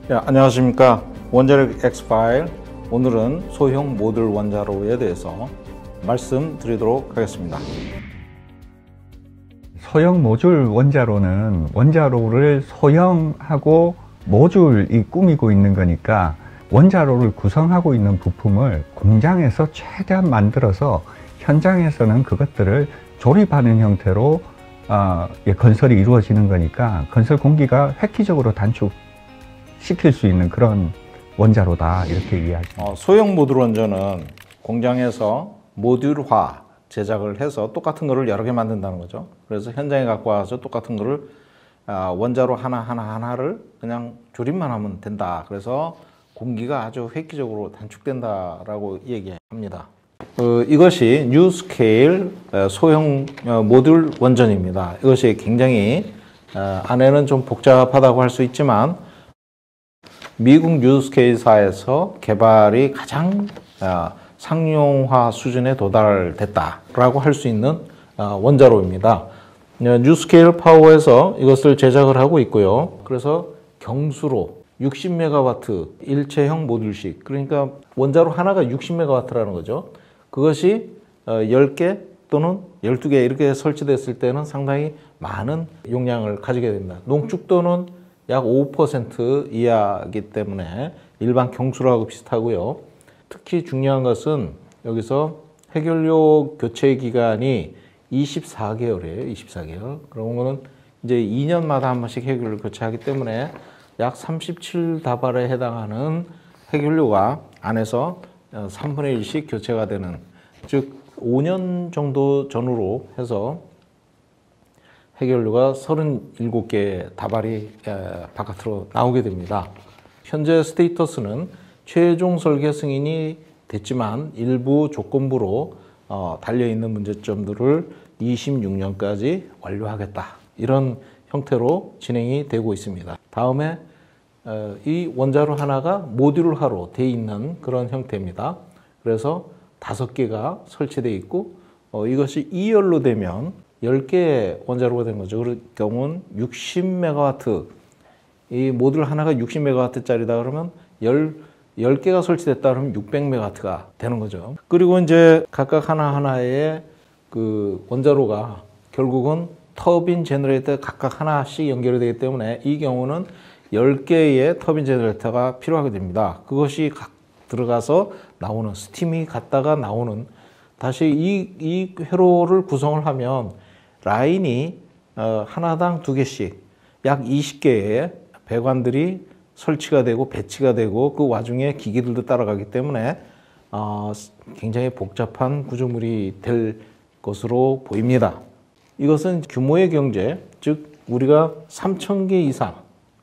안녕하십니까. 원자력 X파일, 오늘은 소형 모듈 원자로에 대해서 말씀드리도록 하겠습니다. 소형 모듈 원자로는 원자로를 소형하고 모듈이 꾸미고 있는 거니까 원자로를 구성하고 있는 부품을 공장에서 최대한 만들어서 현장에서는 그것들을 조립하는 형태로 건설이 이루어지는 거니까 건설 공기가 획기적으로 단축시킬 수 있는 그런 원자로다, 이렇게 이해하십니다. 소형 모듈 원전은 공장에서 모듈화 제작을 해서 똑같은 거를 여러 개 만든다는 거죠. 그래서 현장에 갖고 와서 똑같은 거를 원자로 하나를 그냥 조립만 하면 된다. 그래서 공기가 아주 획기적으로 단축된다라고 얘기합니다. 이것이 뉴 스케일 소형 모듈 원전입니다. 이것이 굉장히 안에는 좀 복잡하다고 할 수 있지만 미국 뉴 스케일사에서 개발이 가장 상용화 수준에 도달됐다라고 할 수 있는 원자로입니다. 뉴 스케일 파워에서 이것을 제작을 하고 있고요. 그래서 경수로 60메가와트 일체형 모듈식, 그러니까 원자로 하나가 60메가와트라는 거죠. 그것이 10개 또는 12개 이렇게 설치됐을 때는 상당히 많은 용량을 가지게 됩니다. 농축도는 약 5% 이하이기 때문에 일반 경수로하고 비슷하고요. 특히 중요한 것은 여기서 해결료 교체 기간이 24개월이에요. 24개월. 그러면 이제 2년마다 한 번씩 해결료를 교체하기 때문에 약 37다발에 해당하는 해결료가 안에서 3분의 1씩 교체가 되는, 즉 5년 정도 전후로 해서 해결료가 37개 다발이 바깥으로 나오게 됩니다. 현재 스테이터스는 최종 설계 승인이 됐지만 일부 조건부로 달려있는 문제점들을 26년까지 완료하겠다, 이런 형태로 진행이 되고 있습니다. 다음에 이 원자로 하나가 모듈화로 되어 있는 그런 형태입니다. 그래서 5개가 설치되어 있고 이것이 2열로 되면 10개의 원자로가 된 거죠. 그럴 경우는 60메가와트, 이 모듈 하나가 60메가와트짜리다 그러면 10개가 설치됐다 그러면 600메가와트가 되는 거죠. 그리고 이제 각각 하나하나의 그 원자로가 결국은 터빈 제너레이터 각각 하나씩 연결이 되기 때문에 이 경우는 10개의 터빈 제너레이터가 필요하게 됩니다. 그것이 각 들어가서 나오는, 스팀이 갔다가 나오는, 다시 이 회로를 구성을 하면 라인이 하나당 2개씩 약 20개의 배관들이 설치가 되고 배치가 되고 그 와중에 기기들도 따라가기 때문에 굉장히 복잡한 구조물이 될 것으로 보입니다. 이것은 규모의 경제, 즉 우리가 3,000개 이상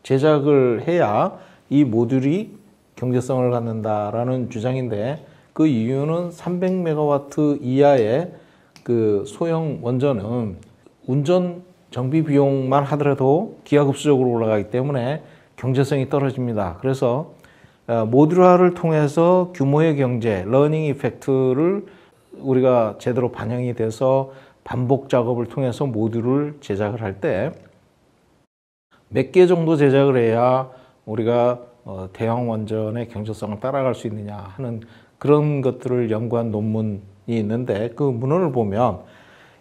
제작을 해야 이 모듈이 경제성을 갖는다라는 주장인데, 그 이유는 300메가와트 이하의 그 소형 원전은 운전 정비 비용만 하더라도 기하급수적으로 올라가기 때문에 경제성이 떨어집니다. 그래서 모듈화를 통해서 규모의 경제, 러닝 이펙트를 우리가 제대로 반영이 돼서 반복 작업을 통해서 모듈을 제작을 할 때 몇 개 정도 제작을 해야 우리가 대형 원전의 경제성을 따라갈 수 있느냐 하는 그런 것들을 연구한 논문이 있는데, 그 문헌을 보면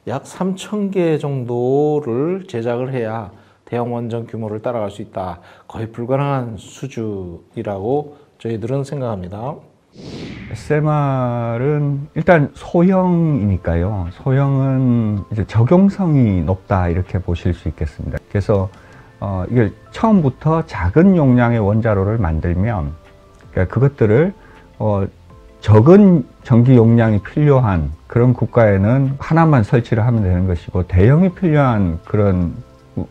약 3,000개 정도를 제작을 해야 대형 원전 규모를 따라갈 수 있다. 거의 불가능한 수준이라고 저희들은 생각합니다. SMR은 일단 소형이니까요. 소형은 이제 적용성이 높다, 이렇게 보실 수 있겠습니다. 그래서 이걸 처음부터 작은 용량의 원자로를 만들면, 그러니까 그것들을 적은 전기 용량이 필요한 그런 국가에는 하나만 설치를 하면 되는 것이고, 대형이 필요한 그런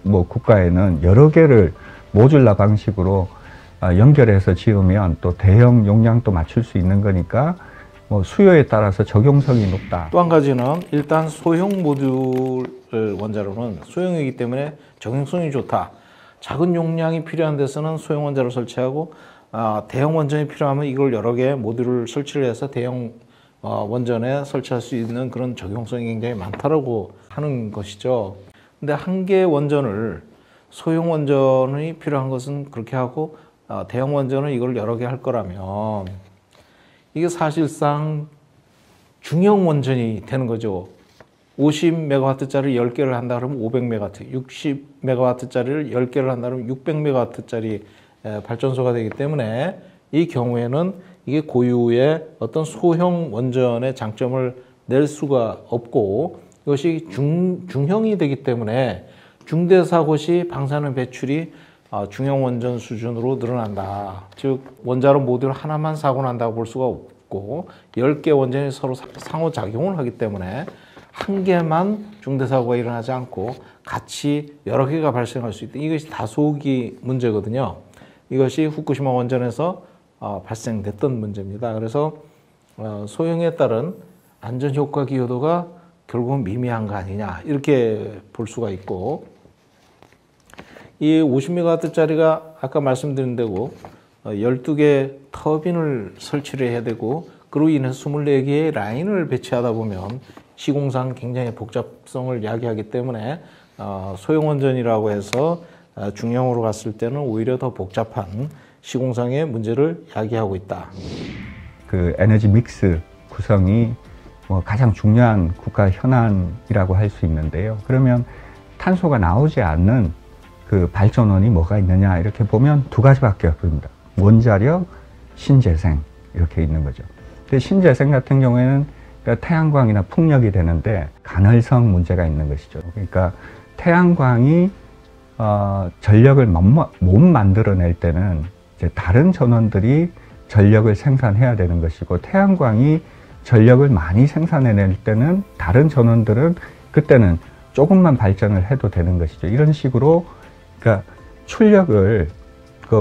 국가에는 여러 개를 모듈화 방식으로 연결해서 지으면 또 대형 용량도 맞출 수 있는 거니까 수요에 따라서 적용성이 높다. 또 한 가지는 일단 소형 모듈 원자로는 소형이기 때문에 적용성이 좋다. 작은 용량이 필요한 데서는 소형 원자로 설치하고 대형 원전이 필요하면 이걸 여러 개 모듈을 설치를 해서 대형 원전에 설치할 수 있는 그런 적용성이 굉장히 많다라고 하는 것이죠. 근데 한 개의 원전을 소형 원전이 필요한 것은 그렇게 하고 대형 원전은 이걸 여러 개 할 거라면 이게 사실상 중형 원전이 되는 거죠. 50메가와트짜리 10개를 한다 그러면 500메가와트, 60메가와트짜리를 10개를 한다 그러면 600메가와트짜리 발전소가 되기 때문에 이 경우에는 이게 고유의 어떤 소형 원전의 장점을 낼 수가 없고 이것이 중형이 되기 때문에 중대사고 시 방사능 배출이 중형 원전 수준으로 늘어난다. 즉 원자로 모듈 하나만 사고 난다고 볼 수가 없고 10개 원전이 서로 상호작용을 하기 때문에 한 개만 중대사고가 일어나지 않고 같이 여러 개가 발생할 수 있다. 이것이 다소기 문제거든요. 이것이 후쿠시마 원전에서 발생됐던 문제입니다. 그래서 소형에 따른 안전효과 기여도가 결국은 미미한 거 아니냐 이렇게 볼 수가 있고 이 50메가와트짜리가 아까 말씀드린 대로 12개 터빈을 설치를 해야 되고 그로 인해서 24개의 라인을 배치하다 보면 시공상 굉장히 복잡성을 야기하기 때문에 소형 원전이라고 해서 중형으로 갔을 때는 오히려 더 복잡한 시공상의 문제를 야기하고 있다. 그 에너지 믹스 구성이 가장 중요한 국가 현안이라고 할 수 있는데요. 그러면 탄소가 나오지 않는 그 발전원이 뭐가 있느냐 이렇게 보면 두 가지밖에 없습니다. 원자력, 신재생 이렇게 있는 거죠. 근데 신재생 같은 경우에는 그러니까 태양광이나 풍력이 되는데 간헐성 문제가 있는 것이죠. 그러니까 태양광이 전력을 못 만들어낼 때는 이제 다른 전원들이 전력을 생산해야 되는 것이고 태양광이 전력을 많이 생산해낼 때는 다른 전원들은 그때는 조금만 발전을 해도 되는 것이죠. 이런 식으로 그러니까 출력을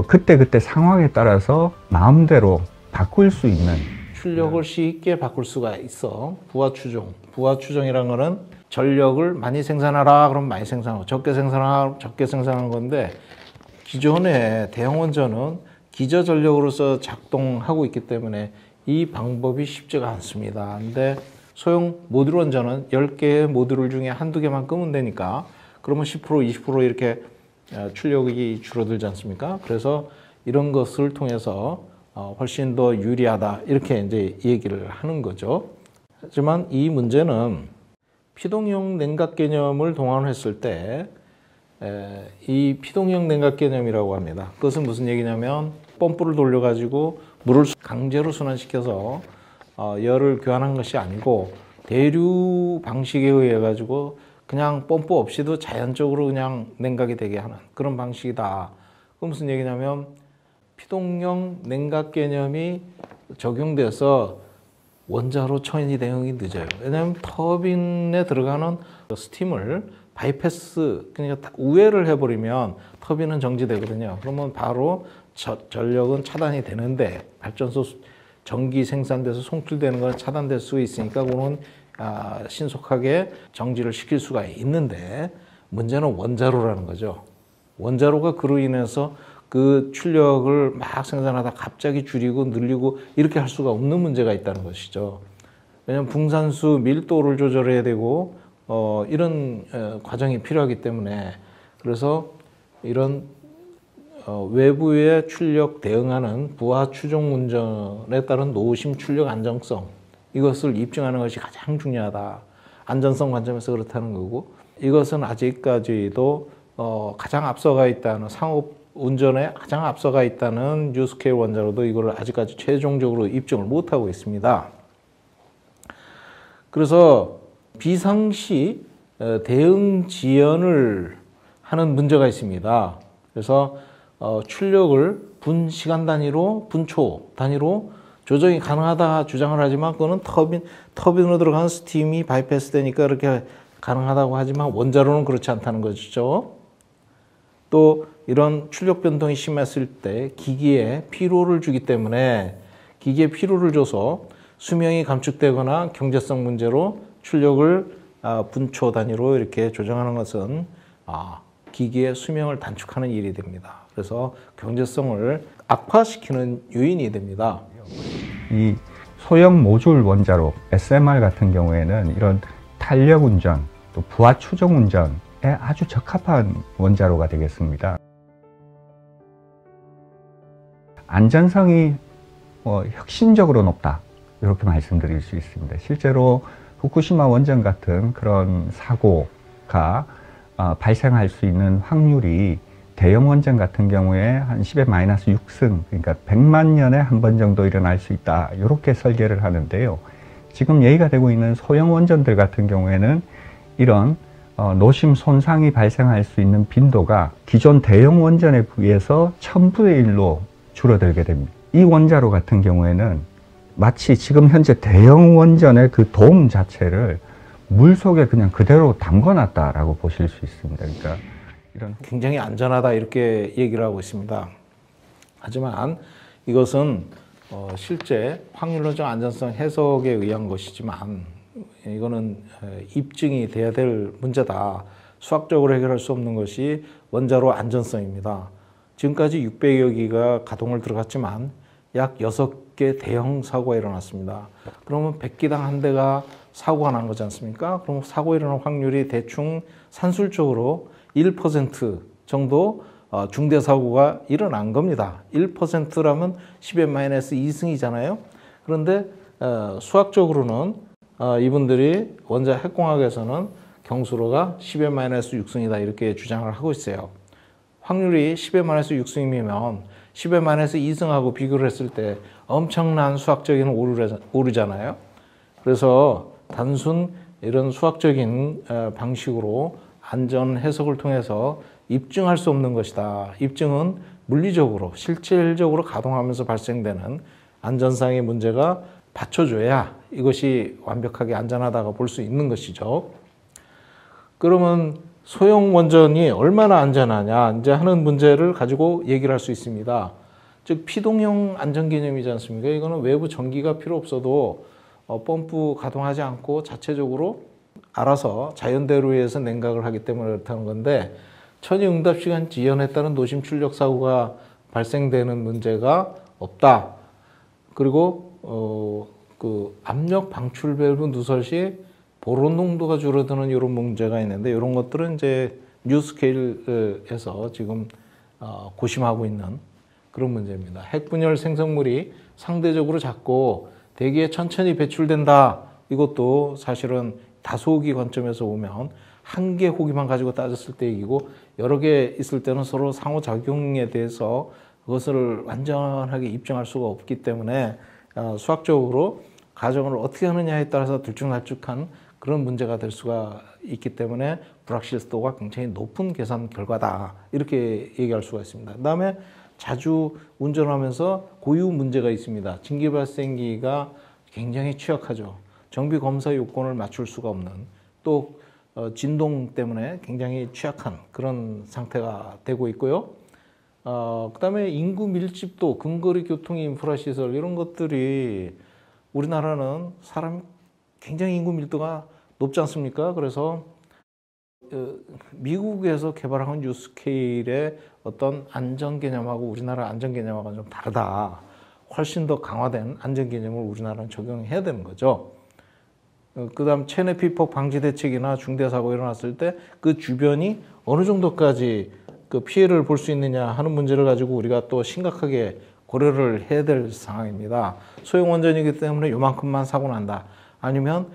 그때 상황에 따라서 마음대로 바꿀 수 있는 출력을 쉽게 바꿀 수가 있어. 부하 추정이라는 거는 전력을 많이 생산하라 그러면 많이 생산하고 적게 생산하라 적게 생산하는 건데 기존의 대형 원전은 기저 전력으로서 작동하고 있기 때문에 이 방법이 쉽지가 않습니다. 근데 소형 모듈 원전은 10개의 모듈 중에 한두 개만 끄면 되니까 그러면 10% 20% 이렇게 출력이 줄어들지 않습니까? 그래서 이런 것을 통해서 훨씬 더 유리하다 이렇게 이제 얘기를 하는 거죠. 하지만 이 문제는 피동형 냉각 개념을 동원했을 때 이 피동형 냉각 개념이라고 합니다. 그것은 무슨 얘기냐면 펌프를 돌려가지고 물을 강제로 순환시켜서 열을 교환한 것이 아니고 대류 방식에 의해 가지고 그냥 펌프 없이도 자연적으로 그냥 냉각이 되게 하는 그런 방식이다. 그 무슨 얘기냐면 피동형 냉각 개념이 적용돼서 원자로 처리 대응이 늦어요. 왜냐하면 터빈에 들어가는 스팀을 바이패스, 그러니까 우회를 해버리면 터빈은 정지되거든요. 그러면 바로 전력은 차단이 되는데 발전소 전기 생산돼서 송출되는 건 차단될 수 있으니까 그거는 신속하게 정지를 시킬 수가 있는데 문제는 원자로라는 거죠. 원자로가 그로 인해서 그 출력을 막 생산하다 갑자기 줄이고 늘리고 이렇게 할 수가 없는 문제가 있다는 것이죠. 왜냐하면 붕산수 밀도를 조절해야 되고 이런 과정이 필요하기 때문에 그래서 이런 외부의 출력 대응하는 부하 추종 운전에 따른 노심 출력 안정성 이것을 입증하는 것이 가장 중요하다. 안전성 관점에서 그렇다는 거고 이것은 아직까지도 가장 앞서가 있다는 상업 운전에 가장 앞서가 있다는 뉴스케일 원자로도 이걸 아직까지 최종적으로 입증을 못하고 있습니다. 그래서 비상시 대응 지연을 하는 문제가 있습니다. 그래서 출력을 분 시간 단위로, 분초 단위로 조정이 가능하다 주장을 하지만 그거는 터빈으로 들어가는 스팀이 바이패스 되니까 그렇게 가능하다고 하지만 원자로는 그렇지 않다는 것이죠. 또 이런 출력 변동이 심했을 때 기기에 피로를 주기 때문에 기기에 피로를 줘서 수명이 감축되거나 경제성 문제로 출력을 분초 단위로 이렇게 조정하는 것은 기기의 수명을 단축하는 일이 됩니다. 그래서 경제성을 악화시키는 요인이 됩니다. 이 소형 모듈 원자로 SMR 같은 경우에는 이런 탄력 운전, 또 부하 추종 운전에 아주 적합한 원자로가 되겠습니다. 안전성이 혁신적으로 높다, 이렇게 말씀드릴 수 있습니다. 실제로 후쿠시마 원전 같은 그런 사고가 발생할 수 있는 확률이 대형 원전 같은 경우에 한 10의 마이너스 6승, 그러니까 100만 년에 한 번 정도 일어날 수 있다, 이렇게 설계를 하는데요. 지금 얘기가 되고 있는 소형 원전들 같은 경우에는 이런 노심 손상이 발생할 수 있는 빈도가 기존 대형 원전에 비해서 1000분의 1로 줄어들게 됩니다. 이 원자로 같은 경우에는 마치 지금 현재 대형 원전의 그 돔 자체를 물 속에 그냥 그대로 담궈놨다라고 보실 수 있습니다. 그러니까 이런 굉장히 안전하다 이렇게 얘기를 하고 있습니다. 하지만 이것은 실제 확률론적 안전성 해석에 의한 것이지만 이거는 입증이 돼야 될 문제다. 수학적으로 해결할 수 없는 것이 원자로 안전성입니다. 지금까지 600여 기가 가동을 들어갔지만 약 6개 대형 사고가 일어났습니다. 그러면 100기당 한 대가 사고가 난 거지 않습니까? 그럼 사고 일어날 확률이 대충 산술적으로 1% 정도 중대 사고가 일어난 겁니다. 1%라면 10의 마이너스 2승이잖아요. 그런데 수학적으로는 이분들이 원자 핵공학에서는 경수로가 10의 마이너스 6승이다 이렇게 주장을 하고 있어요. 확률이 10의 마이너스 6승이면 10의 마이너스 2승하고 비교를 했을 때 엄청난 수학적인 오류잖아요. 그래서 단순 이런 수학적인 방식으로 안전 해석을 통해서 입증할 수 없는 것이다. 입증은 물리적으로 실질적으로 가동하면서 발생되는 안전상의 문제가 받쳐줘야 이것이 완벽하게 안전하다고 볼 수 있는 것이죠. 그러면 소형 원전이 얼마나 안전하냐 이제 하는 문제를 가지고 얘기를 할 수 있습니다. 즉 피동형 안전 개념이지 않습니까? 이거는 외부 전기가 필요 없어도 펌프 가동하지 않고 자체적으로 알아서 자연대로에 의해서 냉각을 하기 때문에 그렇다는 건데 천이응답 시간 지연에 따른 노심 출력 사고가 발생되는 문제가 없다. 그리고 그 압력 방출 밸브 누설 시 보론 농도가 줄어드는 이런 문제가 있는데 이런 것들은 이제 뉴스케일에서 지금 고심하고 있는 그런 문제입니다. 핵분열 생성물이 상대적으로 작고 대기에 천천히 배출된다. 이것도 사실은 다소호기 관점에서 보면 한 개 호기만 가지고 따졌을 때 얘기고 여러 개 있을 때는 서로 상호작용에 대해서 그것을 완전하게 입증할 수가 없기 때문에 수학적으로 가정을 어떻게 하느냐에 따라서 들쭉날쭉한 그런 문제가 될 수가 있기 때문에 불확실도가 굉장히 높은 계산 결과다. 이렇게 얘기할 수가 있습니다. 그 다음에 자주 운전하면서 고유 문제가 있습니다. 증기발생기가 굉장히 취약하죠. 정비 검사 요건을 맞출 수가 없는 또 진동 때문에 굉장히 취약한 그런 상태가 되고 있고요. 그 다음에 인구 밀집도, 근거리 교통 인프라 시설 이런 것들이 우리나라는 사람 굉장히 인구 밀도가 높지 않습니까? 그래서 미국에서 개발한 뉴스케일의 어떤 안전 개념하고 우리나라 안전 개념하고는 좀 다르다. 훨씬 더 강화된 안전 개념을 우리나라는 적용해야 되는 거죠. 그 다음 체내 피폭 방지 대책이나 중대 사고 일어났을 때 그 주변이 어느 정도까지 그 피해를 볼 수 있느냐 하는 문제를 가지고 우리가 또 심각하게 고려를 해야 될 상황입니다. 소형 원전이기 때문에 요만큼만 사고 난다. 아니면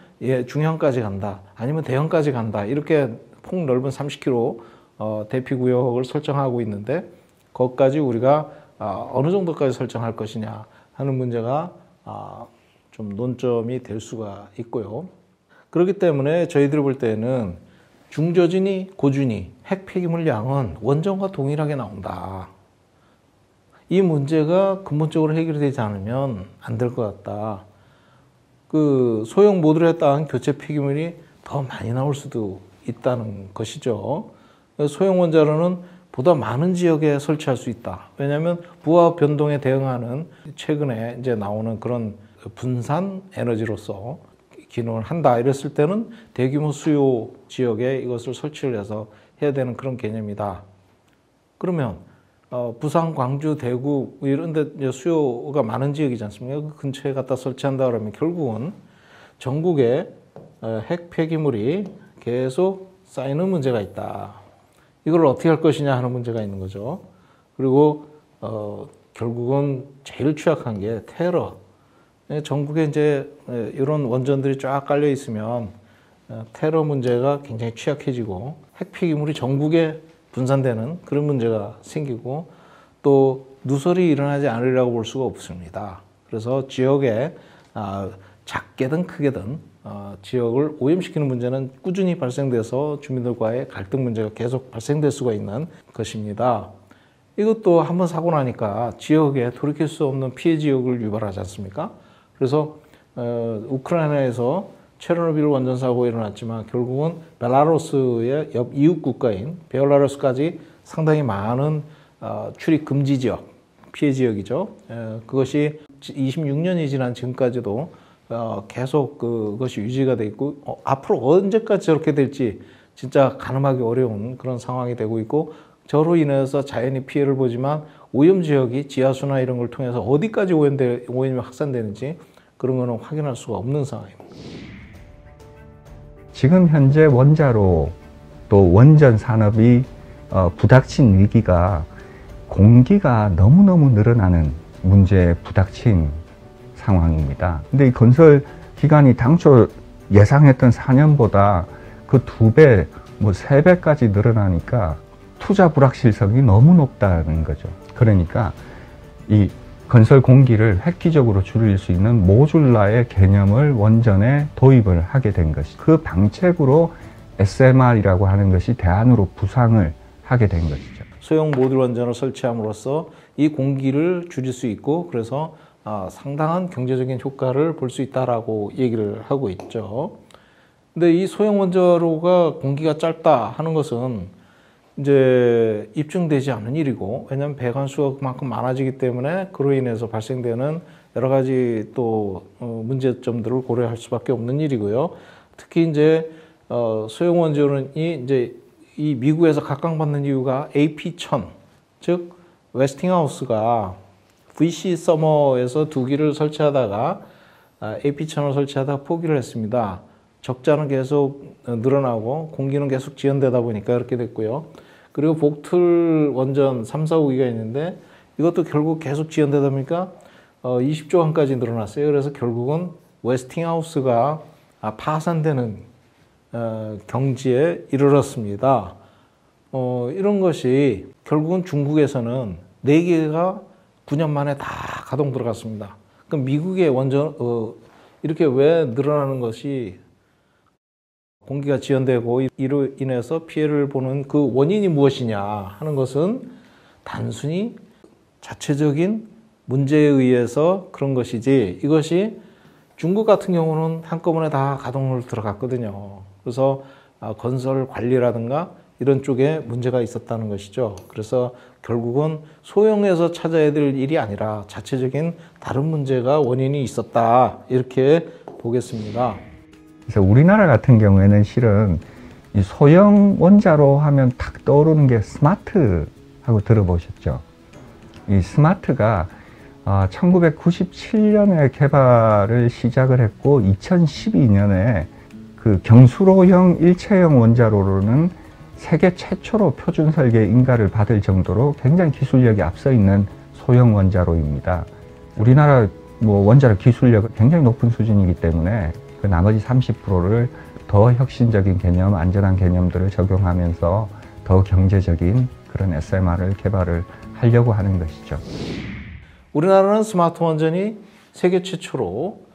중형까지 간다. 아니면 대형까지 간다. 이렇게 폭넓은 30km 대피구역을 설정하고 있는데 거기까지 우리가 어느 정도까지 설정할 것이냐 하는 문제가 좀 논점이 될 수가 있고요. 그렇기 때문에 저희들이 볼 때는 중저진이 고준위 핵 폐기물 양은 원전과 동일하게 나온다. 이 문제가 근본적으로 해결이 되지 않으면 안 될 것 같다. 그 소형 모듈에 따른 교체 폐기물이 더 많이 나올 수도 있다는 것이죠. 소형 원자로는 보다 많은 지역에 설치할 수 있다. 왜냐하면 부하 변동에 대응하는 최근에 이제 나오는 그런 분산 에너지로서 기능을 한다. 이랬을 때는 대규모 수요 지역에 이것을 설치를 해서 해야 되는 그런 개념이다. 그러면 부산, 광주, 대구 이런 데 수요가 많은 지역이지 않습니까? 그 근처에 갖다 설치한다 그러면 결국은 전국에 핵 폐기물이 계속 쌓이는 문제가 있다. 이걸 어떻게 할 것이냐 하는 문제가 있는 거죠. 그리고 결국은 제일 취약한 게 테러. 전국에 이제 이런 원전들이 쫙 깔려 있으면 테러 문제가 굉장히 취약해지고 핵 폐기물이 전국에 분산되는 그런 문제가 생기고 또 누설이 일어나지 않으리라고 볼 수가 없습니다. 그래서 지역에 작게든 크게든 지역을 오염시키는 문제는 꾸준히 발생돼서 주민들과의 갈등 문제가 계속 발생될 수가 있는 것입니다. 이것도 한번 사고 나니까 지역에 돌이킬 수 없는 피해 지역을 유발하지 않습니까? 그래서 우크라이나에서 체르노빌 원전 사고가 일어났지만 결국은 벨라루스의 옆 이웃 국가인 벨라루스까지 상당히 많은 출입 금지 지역, 피해 지역이죠. 그것이 26년이 지난 지금까지도 계속 그것이 유지가 돼 있고 앞으로 언제까지 저렇게 될지 진짜 가늠하기 어려운 그런 상황이 되고 있고 저로 인해서 자연이 피해를 보지만 오염 지역이 지하수나 이런 걸 통해서 어디까지 오염이 확산되는지 그런 거는 확인할 수가 없는 상황입니다. 지금 현재 원자로 또 원전 산업이 부닥친 위기가 공기가 너무너무 늘어나는 문제에 부닥친 상황입니다. 근데 이 건설 기간이 당초 예상했던 4년보다 그 2배, 뭐 3배까지 늘어나니까 투자 불확실성이 너무 높다는 거죠. 그러니까 이 건설 공기를 획기적으로 줄일 수 있는 모듈라의 개념을 원전에 도입을 하게 된 것이 그 방책으로 SMR이라고 하는 것이 대안으로 부상을 하게 된 것이죠. 소형 모듈 원전을 설치함으로써 이 공기를 줄일 수 있고 그래서 상당한 경제적인 효과를 볼 수 있다라고 얘기를 하고 있죠. 근데 이 소형 원자로가 공기가 짧다 하는 것은 이제 입증되지 않은 일이고 왜냐하면 배관수가 그만큼 많아지기 때문에 그로 인해서 발생되는 여러 가지 또 문제점들을 고려할 수밖에 없는 일이고요. 특히 이제 소형 원전이 이제 이 미국에서 각광받는 이유가 AP1000 즉 웨스팅하우스가 VC 서머에서 2기를 설치하다가 AP1000을 설치하다가 포기를 했습니다. 적자는 계속 늘어나고 공기는 계속 지연되다 보니까 이렇게 됐고요. 그리고 복틀 원전 3, 4, 5기가 있는데 이것도 결국 계속 지연되다 보니까 20조 원까지 늘어났어요. 그래서 결국은 웨스팅하우스가 파산되는 경지에 이르렀습니다. 이런 것이 결국은 중국에서는 4개가 9년 만에 다 가동 들어갔습니다. 그럼 미국의 원전 이렇게 왜 늘어나는 것이 공기가 지연되고 이로 인해서 피해를 보는 그 원인이 무엇이냐 하는 것은 단순히 자체적인 문제에 의해서 그런 것이지 이것이 중국 같은 경우는 한꺼번에 다 가동을 들어갔거든요. 그래서 건설 관리라든가 이런 쪽에 문제가 있었다는 것이죠. 그래서 결국은 소형에서 찾아야 될 일이 아니라 자체적인 다른 문제가 원인이 있었다 이렇게 보겠습니다. 그래서 우리나라 같은 경우에는 실은 이 소형 원자로 하면 탁 떠오르는 게 스마트하고 들어보셨죠? 이 스마트가 1997년에 개발을 시작을 했고 2012년에 그 경수로형 일체형 원자로로는 세계 최초로 표준 설계 인가를 받을 정도로 굉장히 기술력이 앞서 있는 소형 원자로입니다. 우리나라 원자로 기술력은 굉장히 높은 수준이기 때문에 그 나머지 30%를 더 혁신적인 개념, 안전한 개념들을 적용하면서 더 경제적인 그런 SMR을 개발을 하려고 하는 것이죠. 우리나라는 스마트 원전이 세계 최초로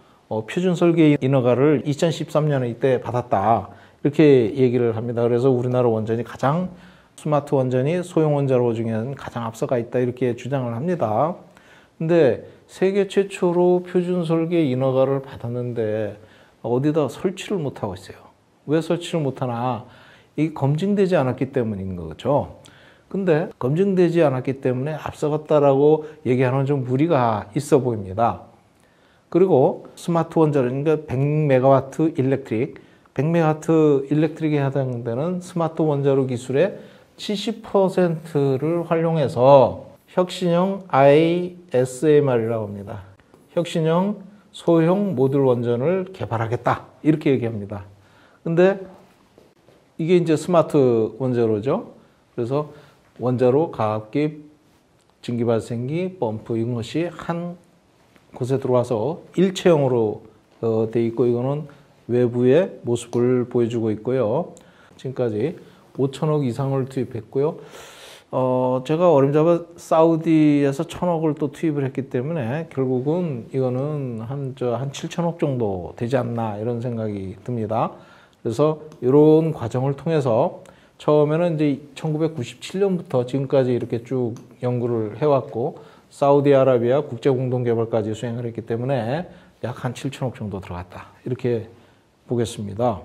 표준 설계 인허가를 2013년에 이때 받았다. 이렇게 얘기를 합니다. 그래서 우리나라 원전이 가장 스마트 원전이 소형 원자로 중에는 가장 앞서가 있다. 이렇게 주장을 합니다. 근데 세계 최초로 표준 설계 인허가를 받았는데 어디다 설치를 못하고 있어요. 왜 설치를 못하나? 이게 검증되지 않았기 때문인 거죠. 근데 검증되지 않았기 때문에 앞서갔다라고 얘기하는 좀 무리가 있어 보입니다. 그리고 스마트 원자로는 100메가와트 일렉트릭, 100메가와트 일렉트릭에 해당되는 스마트 원자로 기술의 70%를 활용해서 혁신형 ISMR이라고 합니다. 혁신형 소형 모듈 원전을 개발하겠다. 이렇게 얘기합니다. 근데 이게 이제 스마트 원자로죠. 그래서 원자로 가압기 증기 발생기, 펌프 이것이 한 곳에 들어와서 일체형으로 돼 있고 이거는 외부의 모습을 보여주고 있고요. 지금까지 5천억 이상을 투입했고요. 제가 어림잡아 사우디에서 1,000억을 또 투입을 했기 때문에 결국은 이거는 한 7천억 정도 되지 않나 이런 생각이 듭니다. 그래서 이런 과정을 통해서 처음에는 이제 1997년부터 지금까지 이렇게 쭉 연구를 해왔고 사우디아라비아 국제공동개발까지 수행을 했기 때문에 약 한 7천억 정도 들어갔다. 이렇게 보겠습니다.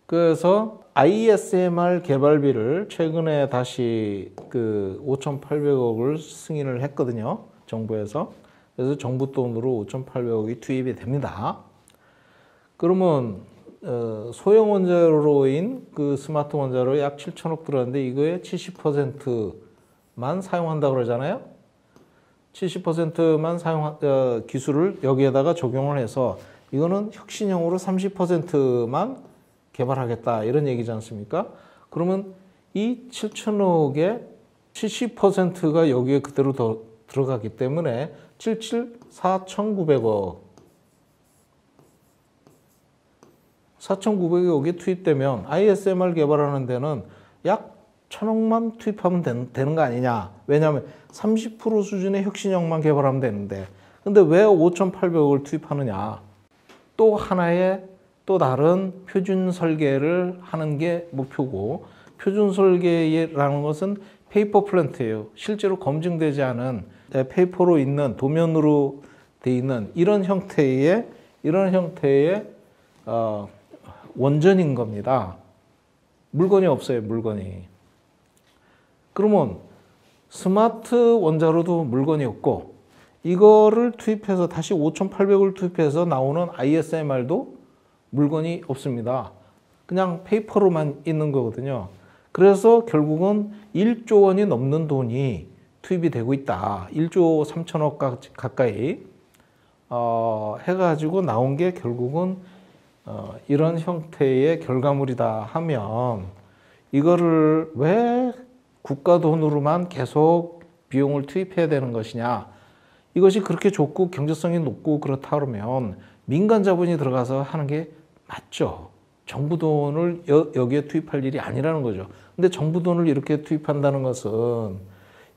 그래서 ISMR 개발비를 최근에 다시 그 5,800억을 승인을 했거든요. 정부에서. 그래서 정부 돈으로 5,800억이 투입이 됩니다. 그러면 소형 원자로인 그 스마트 원자로 약 7천억 들었는데 이거의 70%만 사용한다고 그러잖아요. 70%만 기술을 여기에다가 적용을 해서 이거는 혁신형으로 30%만 개발하겠다 이런 얘기지 않습니까? 그러면 이 7천억의 70%가 여기에 그대로 더 들어가기 때문에 4,900억 4,900억이 투입되면 ISMR 개발하는 데는 약 1,000억만 투입하면 되는 거 아니냐. 왜냐하면 30% 수준의 혁신형만 개발하면 되는데 근데 왜 5,800억을 투입하느냐. 또 하나의 또 다른 표준 설계를 하는 게 목표고 표준 설계라는 것은 페이퍼 플랜트예요. 실제로 검증되지 않은 페이퍼로 있는 도면으로 돼 있는 이런 형태의 원전인 겁니다. 물건이 없어요, 물건이. 그러면 스마트 원자로도 물건이 없고 이거를 투입해서 다시 5,800을 투입해서 나오는 ISMR도 물건이 없습니다. 그냥 페이퍼로만 있는 거거든요. 그래서 결국은 1조 원이 넘는 돈이 투입이 되고 있다. 1조 3천억 가까이 해가지고 나온 게 결국은 이런 형태의 결과물이다 하면 이거를 왜 국가 돈으로만 계속 비용을 투입해야 되는 것이냐. 이것이 그렇게 좋고 경제성이 높고 그렇다 그러면 민간 자본이 들어가서 하는 게 맞죠. 정부 돈을 여기에 투입할 일이 아니라는 거죠. 근데 정부 돈을 이렇게 투입한다는 것은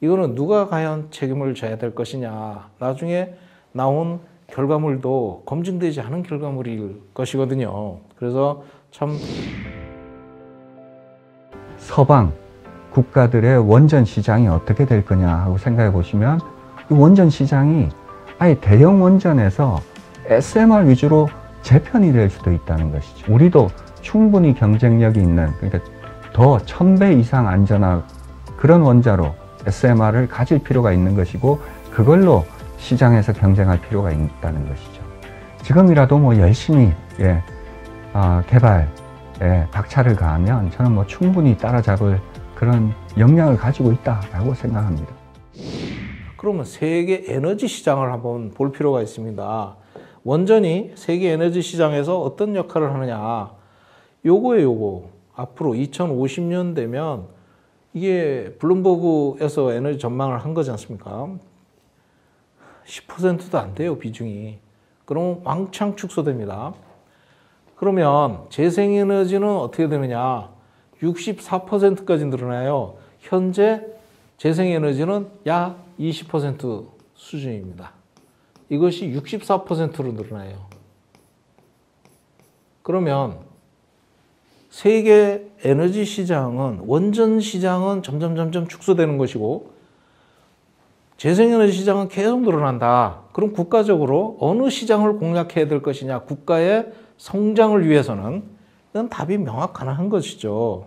이거는 누가 과연 책임을 져야 될 것이냐. 나중에 나온 결과물도 검증되지 않은 결과물일 것이거든요. 그래서 참 서방 국가들의 원전 시장이 어떻게 될 거냐 하고 생각해 보시면 이 원전 시장이 아예 대형 원전에서 SMR 위주로 재편이 될 수도 있다는 것이죠. 우리도 충분히 경쟁력이 있는, 그러니까 더 1000배 이상 안전한 그런 원자로 SMR을 가질 필요가 있는 것이고 그걸로 시장에서 경쟁할 필요가 있다는 것이죠. 지금이라도 뭐 열심히 개발에 박차를 가하면 저는 뭐 충분히 따라잡을 그런 역량을 가지고 있다라고 생각합니다. 그러면 세계 에너지 시장을 한번 볼 필요가 있습니다. 원전이 세계 에너지 시장에서 어떤 역할을 하느냐. 요거 앞으로 2050년 되면 이게 블룸버그에서 에너지 전망을 한 거지 않습니까? 10%도 안 돼요, 비중이. 그럼 왕창 축소됩니다. 그러면 재생에너지는 어떻게 되느냐? 64%까지 늘어나요. 현재 재생에너지는 약 20% 수준입니다. 이것이 64%로 늘어나요. 그러면 세계 에너지 시장은, 원전 시장은 점점 축소되는 것이고 재생에너지 시장은 계속 늘어난다. 그럼 국가적으로 어느 시장을 공략해야 될 것이냐. 국가의 성장을 위해서는 이건 답이 명확한 것이죠.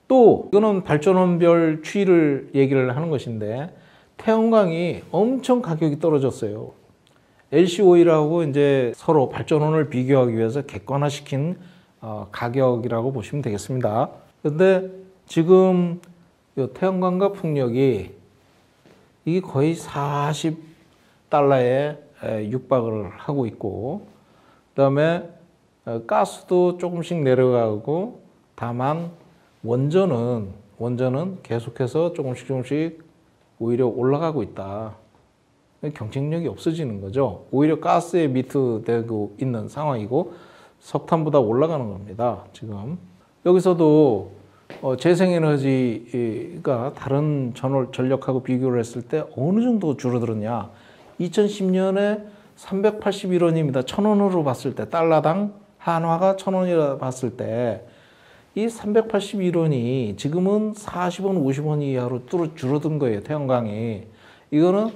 또 이거는 발전원별 추이를 얘기를 하는 것인데 태양광이 엄청 가격이 떨어졌어요. LCOE라고 이제 서로 발전원을 비교하기 위해서 객관화시킨 가격이라고 보시면 되겠습니다. 그런데 지금 태양광과 풍력이 이게 거의 40달러에 육박을 하고 있고, 그 다음에 가스도 조금씩 내려가고, 다만 원전은 계속해서 조금씩 오히려 올라가고 있다. 경쟁력이 없어지는 거죠. 오히려 가스에 미투되고 있는 상황이고 석탄보다 올라가는 겁니다. 지금 여기서도 재생에너지가 다른 전력하고 비교를 했을 때 어느 정도 줄어들었냐. 2010년에 381원입니다. 1,000원으로 봤을 때, 달러당 한화가 1,000원이라 봤을 때 이 381원이 지금은 40원, 50원 이하로 줄어든 거예요. 태양광이. 이거는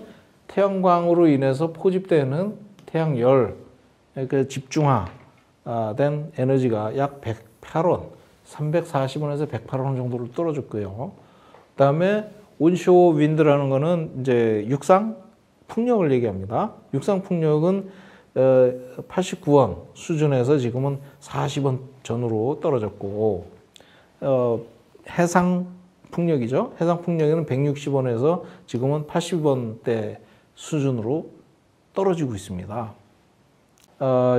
태양광으로 인해서 포집되는 태양열, 그러니까 집중화된 에너지가 약 108원, 340원에서 108원 정도로 떨어졌고요. 그다음에 온쇼 윈드라는 거는 이제 육상 풍력을 얘기합니다. 육상 풍력은 89원 수준에서 지금은 40원 전후로 떨어졌고, 해상 풍력이죠. 해상 풍력에는 160원에서 지금은 80원대 수준으로 떨어지고 있습니다.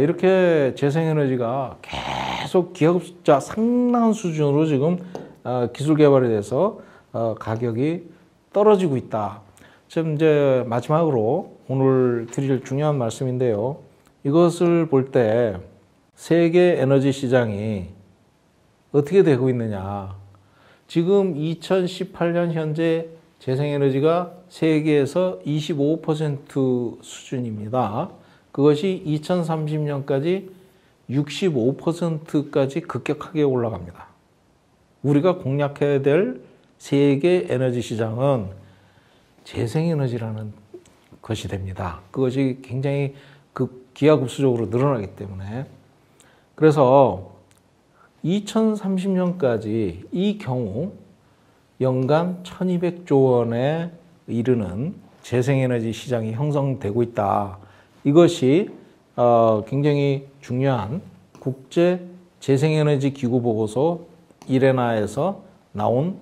이렇게 재생에너지가 계속 기하급수자 상당한 수준으로 지금 기술 개발이 돼서 가격이 떨어지고 있다. 지금 이제 마지막으로 오늘 드릴 중요한 말씀인데요. 이것을 볼 때 세계 에너지 시장이 어떻게 되고 있느냐. 지금 2018년 현재 재생에너지가 세계에서 25% 수준입니다. 그것이 2030년까지 65%까지 급격하게 올라갑니다. 우리가 공략해야 될 세계 에너지 시장은 재생에너지라는 것이 됩니다. 그것이 굉장히 기하급수적으로 늘어나기 때문에. 그래서 2030년까지 이 경우 연간 1200조 원에 이르는 재생에너지 시장이 형성되고 있다. 이것이 굉장히 중요한 국제 재생에너지 기구 보고서 이레나에서 나온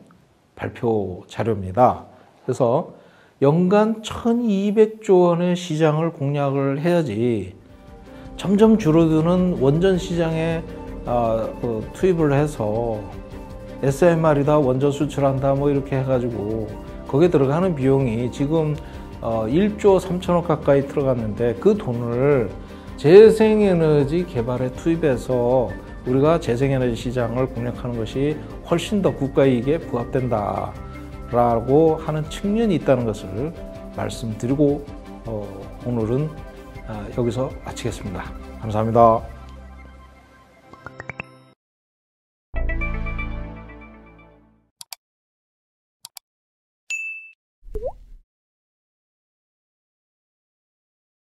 발표 자료입니다. 그래서 연간 1200조 원의 시장을 공략을 해야지 점점 줄어드는 원전 시장에 투입을 해서 SMR이다, 원전 수출한다, 뭐 이렇게 해가지고 거기에 들어가는 비용이 지금 1조 3천억 가까이 들어갔는데 그 돈을 재생에너지 개발에 투입해서 우리가 재생에너지 시장을 공략하는 것이 훨씬 더 국가이익에 부합된다 라고 하는 측면이 있다는 것을 말씀드리고 오늘은 여기서 마치겠습니다. 감사합니다.